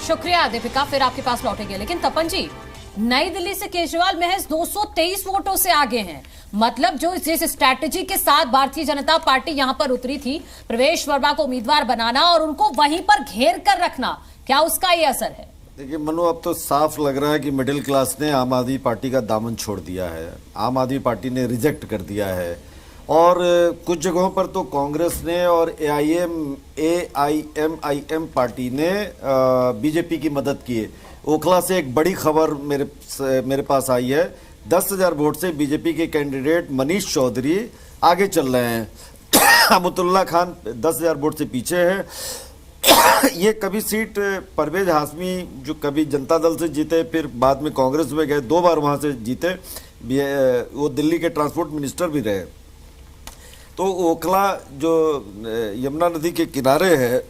शुक्रिया दीपिका, फिर आपके पास लौटेंगे। लेकिन तपन जी, नई दिल्ली से केजरीवाल महज 223 वोटों से आगे हैं। मतलब जो जिस स्ट्रैटेजी के साथ भारतीय जनता पार्टी यहां पर उतरी थी, प्रवेश वर्मा को उम्मीदवार बनाना और उनको वहीं पर घेर कर रखना, क्या उसका ये असर है? देखिए मनु, अब तो साफ लग रहा है कि मिडिल क्लास ने आम आदमी पार्टी का दामन छोड़ दिया है। आम आदमी पार्टी ने रिजेक्ट कर दिया है और कुछ जगहों पर तो कांग्रेस ने और AIMIM पार्टी ने बीजेपी की मदद की है। ओखला से एक बड़ी खबर मेरे पास आई है। 10,000 वोट से बीजेपी के कैंडिडेट मनीष चौधरी आगे चल रहे हैं। अमतुल्ला खान 10,000 वोट से पीछे है। ये कभी सीट परवेज हाशमी, जो कभी जनता दल से जीते फिर बाद में कांग्रेस में गए, 2 बार वहां से जीते, वो दिल्ली के ट्रांसपोर्ट मिनिस्टर भी रहे। तो ओखला जो यमुना नदी के किनारे है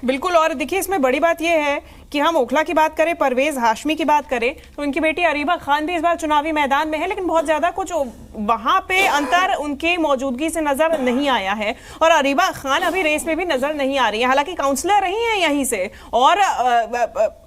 बिल्कुल। और देखिए इसमें बड़ी बात यह है कि हम ओखला की बात करें, परवेज हाशमी की बात करें, तो उनकी बेटी अरीबा खान भी इस बार चुनावी मैदान में है, लेकिन बहुत ज्यादा कुछ वहां पे अंतर उनकी मौजूदगी से नजर नहीं आया है। और अरीबा खान अभी रेस में भी नजर नहीं आ रही है, हालांकि काउंसलर रही हैं यहीं से और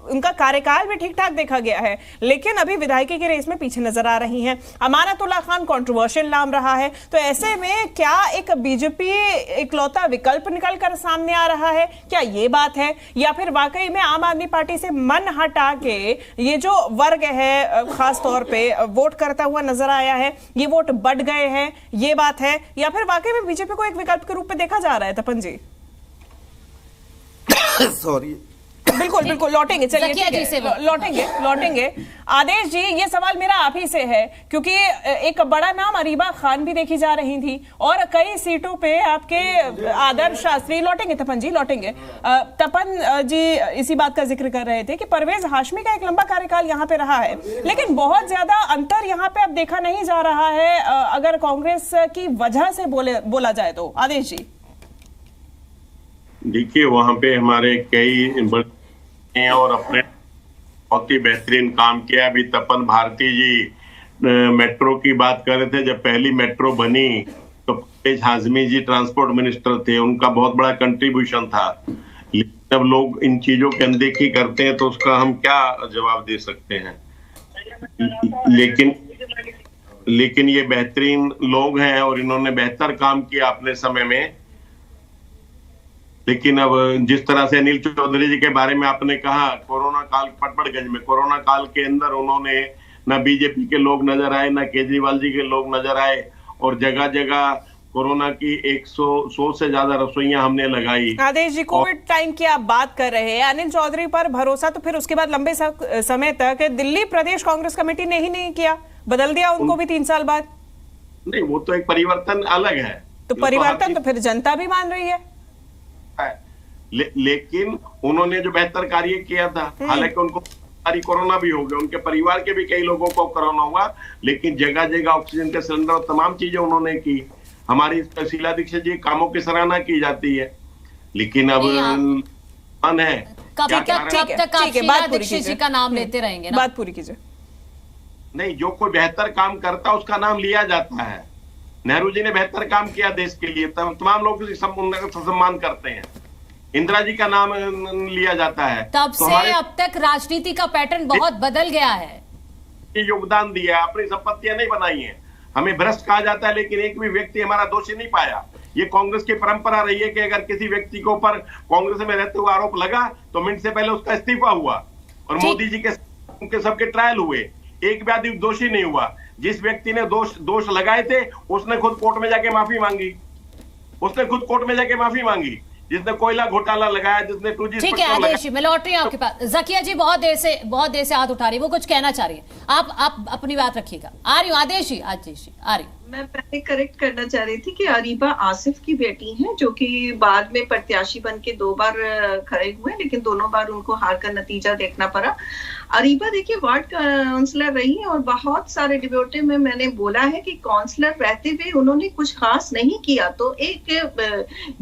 उनका कार्यकाल भी ठीक ठाक देखा गया है, लेकिन अभी विधायकी की रेस में पीछे नजर आ रही हैं। अमानतुल्लाह खान कंट्रोवर्शियल नाम रहा है, तो ऐसे में क्या एक बीजेपी इकलौता विकल्प निकल कर सामने आ रहा है? क्या ये बात है, या फिर वाकई में आम आदमी पार्टी से मन हटा के ये जो वर्ग है खास तौर पे वोट करता हुआ नजर आया है, ये वोट बढ़ गए हैं, ये बात है, या फिर वाकई में बीजेपी को एक विकल्प के रूप में देखा जा रहा है? तपन जी सॉरी, बिल्कुल बिल्कुल लौटेंगे, चलिए लौटेंगे। आदेश जी, ये सवाल मेरा आप ही से है, क्योंकि एक बड़ा नाम अरीबा खान भी देखी जा रही थी और कई सीटों पे आपके आदर्श शास्त्री लौटेंगे। तपन जी लौटेंगे। तपन जी इसी बात का जिक्र कर रहे थे कि परवेज हाशमी का एक लंबा कार्यकाल यहाँ पे रहा है, लेकिन बहुत ज्यादा अंतर यहाँ पे अब देखा नहीं जा रहा है अगर कांग्रेस की वजह से बोला जाए तो। आदेश जी देखिए, वहां पे हमारे कई और अपने बहुत ही बेहतरीन काम किया। अभी तपन भारती जी मेट्रो की बात कर रहे थे। जब पहली मेट्रो बनी तो परवेज हाशमी जी ट्रांसपोर्ट मिनिस्टर थे, उनका बहुत बड़ा कंट्रीब्यूशन था। लेकिन जब लोग इन चीजों की अनदेखी करते हैं तो उसका हम क्या जवाब दे सकते हैं? लेकिन ये बेहतरीन लोग हैं और इन्होंने बेहतर काम किया अपने समय में। लेकिन अब जिस तरह से अनिल चौधरी जी के बारे में आपने कहा, कोरोना काल, पटपड़गंज में कोरोना काल के अंदर उन्होंने न बीजेपी के लोग नजर आए, न केजरीवाल जी के लोग नजर आए, और जगह जगह कोरोना की 100 से ज्यादा रसोइयां हमने लगाई। आदेश जी, कोविड टाइम की आप बात कर रहे हैं, अनिल चौधरी पर भरोसा तो फिर उसके बाद लंबे समय तक दिल्ली प्रदेश कांग्रेस कमेटी ने ही नहीं किया, बदल दिया उनको भी 3 साल बाद। नहीं, वो तो एक परिवर्तन अलग है। तो परिवर्तन तो फिर जनता भी मान रही है। लेकिन उन्होंने जो बेहतर कार्य किया था, हालांकि उनको कोरोना भी हो गया, उनके परिवार के भी कई लोगों को कोरोना हुआ, लेकिन जगह जगह ऑक्सीजन के सिलेंडर और तमाम चीजें उन्होंने की। हमारी शीला दीक्षित जी कामों की सराहना की जाती है, लेकिन अब है कब तक आप शीला दीक्षित जी का नाम लेते रहेंगे ना? बात पूरी कीजिए। नहीं, जो कोई बेहतर काम करता है उसका नाम लिया जाता है। नेहरू जी ने बेहतर काम किया देश के लिए, तमाम लोग उनका सम्मान करते हैं। इंदिरा जी का नाम लिया जाता है। तब से अब तक राजनीति का पैटर्न बहुत बदल गया है। योगदान दिया, अपनी संपत्तियां नहीं बनाई हैं। हमें भ्रष्ट कहा जाता है, लेकिन एक भी व्यक्ति हमारा दोषी नहीं पाया। ये कांग्रेस की परंपरा रही है कि अगर किसी व्यक्ति के ऊपर कांग्रेस में रहते हुए आरोप लगा तो मिनट से पहले उसका इस्तीफा हुआ, और मोदी जी के सबके ट्रायल हुए, एक भी दोषी नहीं हुआ। जिस व्यक्ति ने दोष लगाए थे उसने खुद कोर्ट में जाके माफी मांगी। जिसने कोयला घोटाला लगाया, जिसने 2G। ठीक है आदेश जी, मैं लौट रही हूँ आपके पास। जकिया जी बहुत देर से हाथ उठा रही है, वो कुछ कहना चाह रही है। आप अपनी बात रखिएगा। आ रही हूँ आदेश जी, आ रही हूँ। मैं पहले करेक्ट करना चाह रही थी कि अरीबा आसिफ की बेटी हैं, जो कि बाद में प्रत्याशी बन के 2 बार खड़े हुए, लेकिन दोनों बार उनको हार का नतीजा देखना पड़ा। अरीबा देखिए वार्ड काउंसलर रही है और बहुत सारे डिबेटों में मैंने बोला है कि काउंसलर रहते हुए उन्होंने कुछ खास नहीं किया। तो एक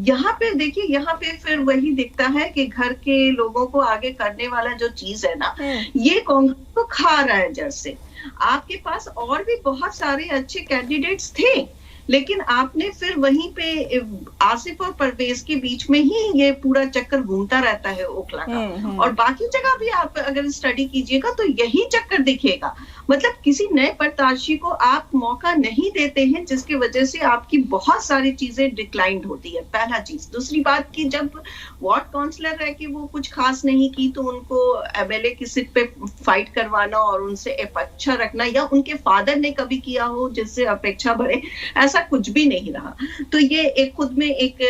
यहाँ पे देखिए, यहाँ पे फिर वही दिखता है कि घर के लोगों को आगे करने वाला जो चीज है ना, ये कांग्रेस को खा रहा है जड़ से। आपके पास और भी बहुत सारे अच्छे कैंडिडेट्स थे, लेकिन आपने फिर वहीं पे आसिफ और परवेज के बीच में ही ये पूरा चक्कर घूमता रहता है ओखला का, और बाकी जगह भी आप अगर स्टडी कीजिएगा तो यही चक्कर दिखेगा। मतलब किसी नए प्रत्याशी को आप मौका नहीं देते हैं, जिसकी वजह से आपकी बहुत सारी चीजें डिक्लाइंड होती है, पहला चीज। दूसरी बात की जब वार्ड काउंसलर रह के वो कुछ खास नहीं की तो उनको एमएलए की सीट पे फाइट करवाना और उनसे अपेक्षा रखना, या उनके फादर ने कभी किया हो जिससे अपेक्षा बढ़े, ऐसा कुछ भी नहीं रहा। तो ये एक खुद में एक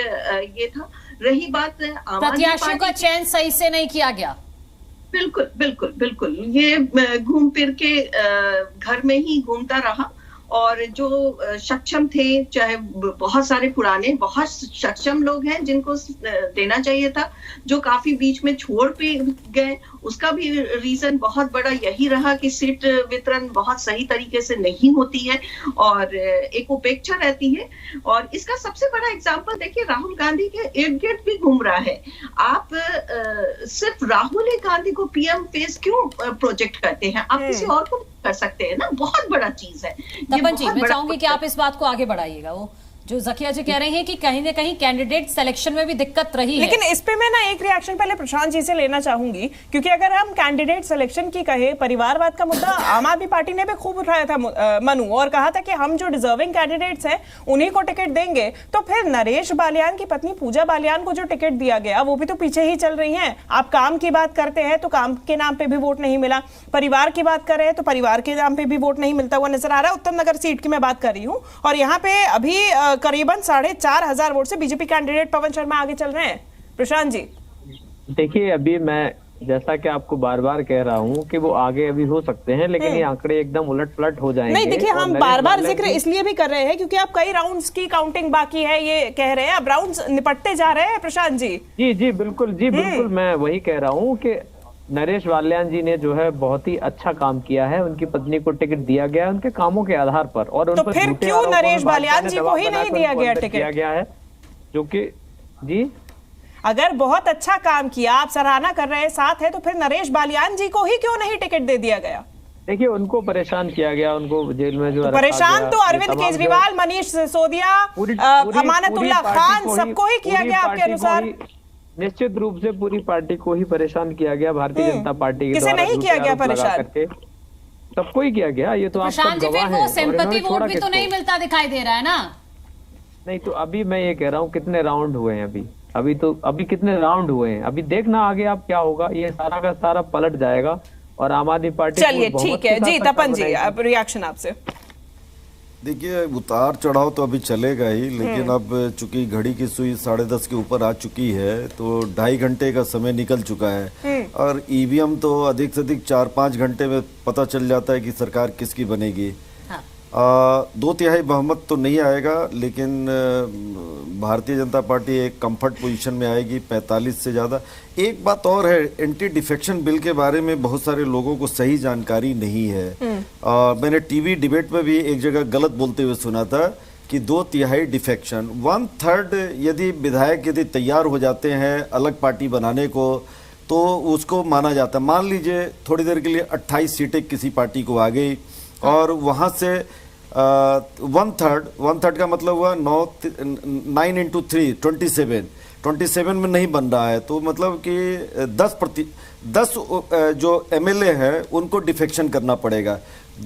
ये था। रही बात प्रत्याशियों का चयन सही से नहीं किया गया। बिल्कुल बिल्कुल बिल्कुल, ये घूम फिर के घर में ही घूमता रहा, और जो सक्षम थे, चाहे बहुत सारे पुराने बहुत सक्षम लोग हैं जिनको देना चाहिए था, जो काफी बीच में छोड़ पे गए, उसका भी रीजन बहुत बड़ा यही रहा कि सीट वितरण बहुत सही तरीके से नहीं होती है और एक उपेक्षा रहती है। और इसका सबसे बड़ा एग्जांपल देखिए, राहुल गांधी के इर्द गिर्द भी घूम रहा है। आप सिर्फ राहुल गांधी को पीएम फेस क्यों प्रोजेक्ट करते हैं? आप किसी और को कर सकते हैं ना, बहुत बड़ा चीज है। तपन जी, मैं चाहूंगी कि आप इस बात को आगे बढ़ाइएगा। वो जो जकिया जी कह रहे हैं कि कहीं ना कहीं कैंडिडेट सिलेक्शन में भी दिक्कत रही है, लेकिन इस पे मैं ना एक रिएक्शन पहले प्रशांत जी से लेना चाहूंगी, क्योंकि अगर हम कैंडिडेट सिलेक्शन की कहे, परिवारवाद का मुद्दा आम आदमी पार्टी ने भी खूब उठाया था मनु, और कहा था कि हम जो डिजर्विंग कैंडिडेट्स हैं उन्हीं को टिकट देंगे। तो फिर नरेश बालियान की पत्नी पूजा बालियान को जो टिकट दिया गया वो भी तो पीछे ही चल रही है। आप काम की बात करते हैं तो काम के नाम पे भी वोट नहीं मिला, परिवार की बात कर रहे हैं तो परिवार के नाम पे भी वोट नहीं मिलता हुआ नजर आ रहा है। उत्तम नगर सीट की मैं बात कर रही हूँ, और यहाँ पे अभी करीबन 4,500 वोट से बीजेपी कैंडिडेट पवन शर्मा आगे चल रहे हैं। प्रशांत जी देखिए, अभी मैं जैसा कि आपको बार बार कह रहा हूं कि वो आगे अभी हो सकते हैं, लेकिन ये आंकड़े एकदम उलट पलट हो जाएंगे। नहीं देखिए, हम बार बार जिक्र इसलिए भी कर रहे हैं क्योंकि आप कई राउंड्स की काउंटिंग बाकी है, ये कह रहे हैं, अब राउंड्स निपटते जा रहे हैं। प्रशांत जी जी बिल्कुल, मैं वही कह रहा हूँ कि नरेश बालियान जी ने जो है बहुत ही अच्छा काम किया है, उनकी पत्नी को टिकट दिया गया है उनके कामों के आधार पर, और उन तो पर फिर क्यों नरेश बालियान जी को ही नहीं दिया गया टिकट? दिया गया है जो कि जी, अगर बहुत अच्छा काम किया, आप सराहना कर रहे हैं, साथ है, तो फिर नरेश बालियान जी को ही क्यों नहीं टिकट दे दिया गया? देखिए, उनको परेशान किया गया, उनको जेल में जो परेशान तो अरविंद केजरीवाल, मनीष सिसोदिया, अमानतुल्लाह खान, सबको ही किया गया आपके अनुसार। निश्चित रूप से पूरी पार्टी को ही परेशान किया गया, भारतीय जनता पार्टी के किसे नहीं किया गया परेशान? सबको ही किया गया। ये तो आप सब गवाह हैं। सिंपैथी वोट भी तो नहीं मिलता दिखाई दे रहा है ना। नहीं तो अभी मैं ये कह रहा हूँ कितने राउंड हुए हैं अभी कितने राउंड हुए हैं, अभी देखना आगे आप क्या होगा, ये सारा का सारा पलट जाएगा और आम आदमी पार्टी। चलिए ठीक है जी, तपन जी अब रिएक्शन आपसे। देखिए, उतार चढ़ाव तो अभी चलेगा ही, लेकिन अब चूंकि घड़ी की सुई 10:30 के ऊपर आ चुकी है तो 2.5 घंटे का समय निकल चुका है, और ईवीएम तो अधिक से अधिक 4-5 घंटे में पता चल जाता है कि सरकार किसकी बनेगी। 2/3 बहुमत तो नहीं आएगा, लेकिन भारतीय जनता पार्टी एक कंफर्ट पोजीशन में आएगी, 45 से ज़्यादा। एक बात और है, एंटी डिफेक्शन बिल के बारे में बहुत सारे लोगों को सही जानकारी नहीं है। मैंने टीवी डिबेट में भी एक जगह गलत बोलते हुए सुना था कि 2/3 डिफेक्शन, 1/3 यदि विधायक यदि तैयार हो जाते हैं अलग पार्टी बनाने को तो उसको माना जाता है। मान लीजिए थोड़ी देर के लिए 28 सीटें किसी पार्टी को आ गई और वहाँ से 1/3 का मतलब हुआ 9 into 3 27 में नहीं बन रहा है, तो मतलब कि 10 जो एमएलए है उनको डिफेक्शन करना पड़ेगा।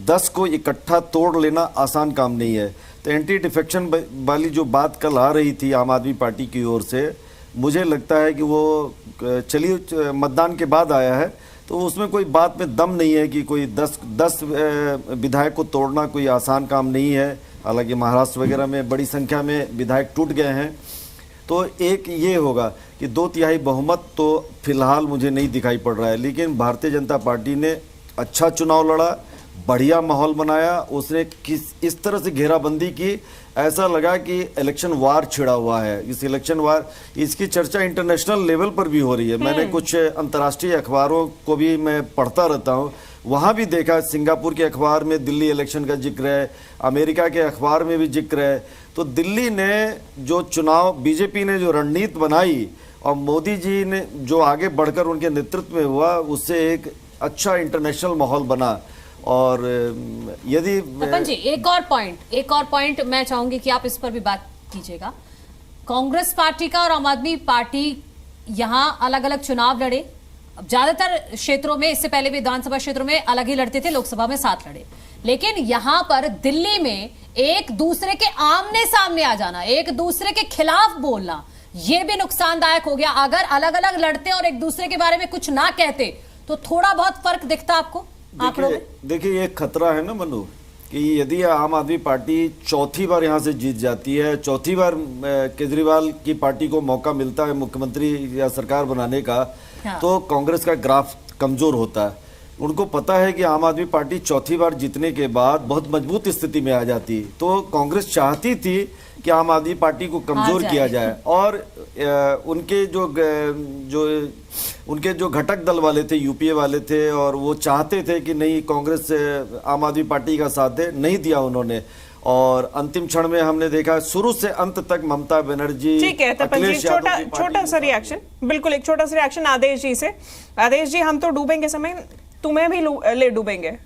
10 को इकट्ठा तोड़ लेना आसान काम नहीं है। तो एंटी डिफेक्शन वाली जो बात कल आ रही थी आम आदमी पार्टी की ओर से, मुझे लगता है कि वो चलिए मतदान के बाद आया है, तो उसमें कोई बात में दम नहीं है कि कोई 10 विधायक को तोड़ना कोई आसान काम नहीं है। हालांकि महाराष्ट्र वगैरह में बड़ी संख्या में विधायक टूट गए हैं। तो एक ये होगा कि 2/3 बहुमत तो फिलहाल मुझे नहीं दिखाई पड़ रहा है, लेकिन भारतीय जनता पार्टी ने अच्छा चुनाव लड़ा, बढ़िया माहौल बनाया, उसने इस तरह से घेराबंदी की, ऐसा लगा कि इलेक्शन वार छिड़ा हुआ है। इस इलेक्शन वार, इसकी चर्चा इंटरनेशनल लेवल पर भी हो रही है। मैंने कुछ अंतर्राष्ट्रीय अखबारों को भी मैं पढ़ता रहता हूँ, वहाँ भी देखा, सिंगापुर के अखबार में दिल्ली इलेक्शन का जिक्र है, अमेरिका के अखबार में भी जिक्र है। तो दिल्ली ने जो चुनाव, बीजेपी ने जो रणनीति बनाई और मोदी जी ने जो आगे बढ़कर उनके नेतृत्व में हुआ, उससे एक अच्छा इंटरनेशनल माहौल बना। और यदि तपन जी एक और पॉइंट मैं चाहूंगी कि आप इस पर भी बात कीजिएगा। कांग्रेस पार्टी का और आम आदमी पार्टी यहां अलग अलग चुनाव लड़े, ज्यादातर क्षेत्रों में, इससे पहले भी विधानसभा क्षेत्रों में अलग ही लड़ते थे, लोकसभा में साथ लड़े, लेकिन यहां पर दिल्ली में एक दूसरे के आमने सामने आ जाना, एक दूसरे के खिलाफ बोलना, यह भी नुकसानदायक हो गया। अगर अलग अलग लड़ते और एक दूसरे के बारे में कुछ ना कहते तो थोड़ा बहुत फर्क दिखता आपको आंकड़ों में? देखिए ये खतरा है ना मनु, कि यदि आम आदमी पार्टी चौथी बार यहां से जीत जाती है, चौथी बार केजरीवाल की पार्टी को मौका मिलता है मुख्यमंत्री या सरकार बनाने का, हाँ। तो कांग्रेस का ग्राफ कमजोर होता है। उनको पता है कि आम आदमी पार्टी चौथी बार जीतने के बाद बहुत मजबूत स्थिति में आ जाती, तो कांग्रेस चाहती थी कि आम आदमी पार्टी को कमजोर किया जाए, और उनके जो घटक दल वाले थे, यूपीए वाले थे, और वो चाहते थे कि नहीं कांग्रेस आम आदमी पार्टी का साथ दे, नहीं दिया उन्होंने। और अंतिम क्षण में हमने देखा शुरू से अंत तक ममता बनर्जी, ठीक है तपन जी, छोटा सा रिएक्शन, बिल्कुल एक छोटा सा रिएक्शन आदेश जी से। आदेश जी, हम तो डूबेंगे समय, तुम्हें भी ले डूबेंगे।